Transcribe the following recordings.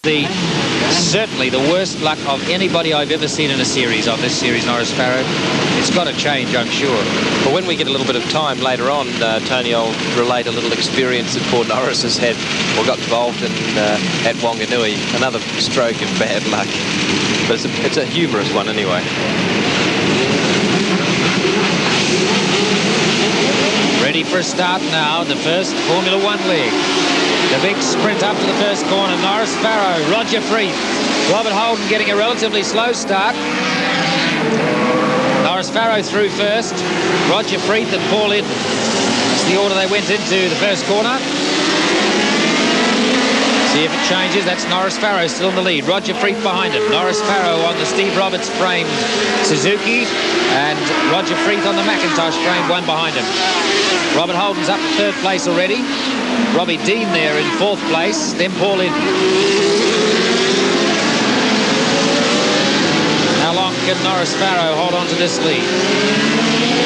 Certainly the worst luck of anybody I've ever seen in a series of this series, Norris Farrow. It's got to change, I'm sure. But when we get a little bit of time later on, Tony, I'll relate a little experience that poor Norris has had, or got involved in at Wanganui. Another stroke of bad luck. But it's a humorous one anyway. Ready for a start now, the first Formula One leg. The big sprint up to the first corner. Norris Farrow, Roger Freeth, Robert Holden getting a relatively slow start. Norris Farrow through first. Roger Freeth and Paul Eden. That's the order they went into the first corner. See if it changes. That's Norris Farrow still in the lead. Roger Freeth behind him. Norris Farrow on the Steve Roberts framed Suzuki, and Roger Freeth on the Macintosh framed one behind him. Robert Holden's up to third place already. Robbie Dean there in fourth place. Then Paul Eden. How long can Norris Farrow hold on to this lead?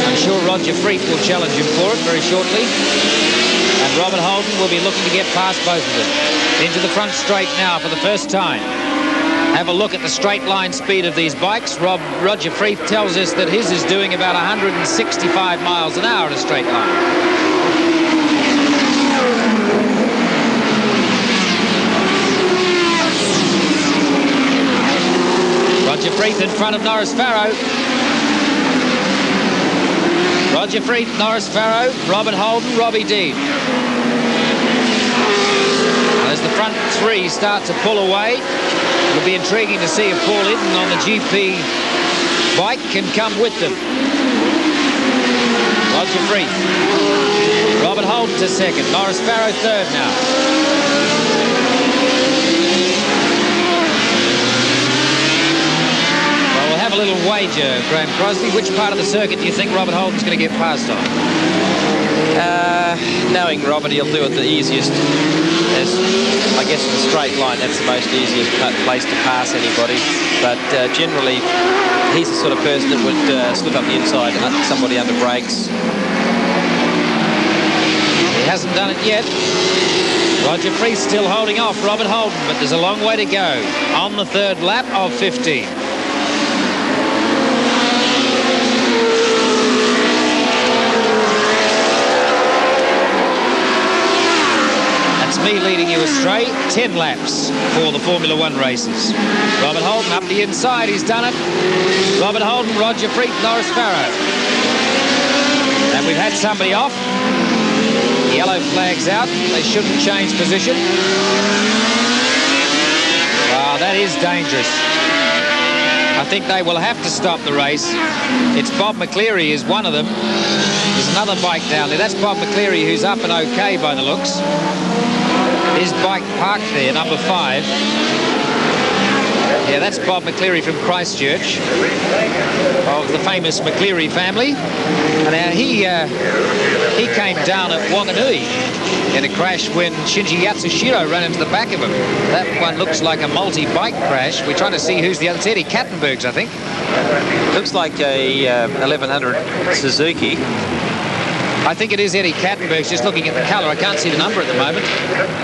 I'm sure Roger Freeth will challenge him for it very shortly. And Robert Holden will be looking to get past both of them. Into the front straight now for the first time. Have a look at the straight line speed of these bikes. Roger Freeth tells us that his is doing about 165 miles an hour in a straight line. Roger Freeth in front of Norris Farrow. Roger Freeth, Norris Farrow, Robert Holden, Robbie Dean. As the front three start to pull away, it'll be intriguing to see if Paul Eden on the GP bike can come with them. Roger Freeth. Robert Holden to second. Norris Farrow third now. Well, we'll have a little wager, Graham Crosby. Which part of the circuit do you think Robert Holden's going to get past on? Knowing Robert, he'll do it the easiest. As I guess in the straight line, that's the most easiest place to pass anybody. But generally, he's the sort of person that would slip up the inside somebody under brakes. He hasn't done it yet. Roger Freeth still holding off Robert Holden, but there's a long way to go on the third lap of 15. Me leading you astray. 10 laps for the Formula One races. Robert Holden up the inside. He's done it. Robert Holden, Roger Freeth, Norris Farrow. And we've had somebody off. Yellow flag's out. They shouldn't change position. Wow, that is dangerous. I think they will have to stop the race. It's Bob McCleary is one of them. There's another bike down there. That's Bob McCleary, who's up and okay by the looks. His bike parked there, number 5. Yeah, that's Bob McCleary from Christchurch, of the famous McCleary family. And he came down at Wanganui in a crash when Shinji Yatsushiro ran into the back of him. That one looks like a multi-bike crash. We're trying to see who's the other. It's Eddie Kattenberg's, I think. Looks like a 1100 Suzuki. I think it is Eddie Kattenberg's, just looking at the colour. I can't see the number at the moment.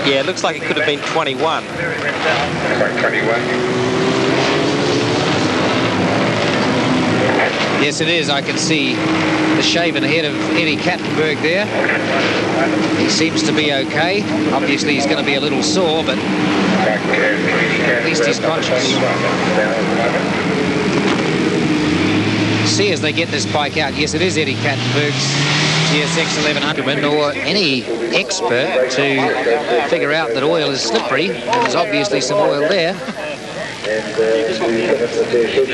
Yeah, it looks like it could have been 21. Yes, it is. I can see the shaven head of Eddie Kattenberg there. He seems to be okay. Obviously, he's going to be a little sore, but at least he's conscious. See as they get this bike out. Yes, it is Eddie Kattenberg's GSX 1100, or any expert to figure out that oil is slippery. There's obviously some oil there.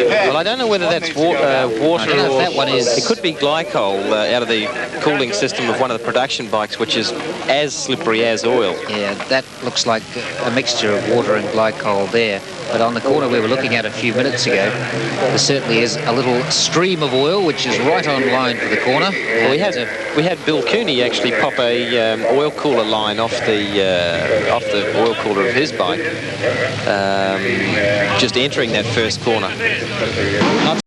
Well, I don't know whether that's water I don't know or if that one is. It could be glycol out of the cooling system of one of the production bikes, which is as slippery as oil. Yeah, that looks like a mixture of water and glycol there. But on the corner we were looking at a few minutes ago, there certainly is a little stream of oil, which is right on line for the corner. Well, we had Bill Cooney actually pop a oil cooler line off the oil cooler of his bike, just entering that first corner. Not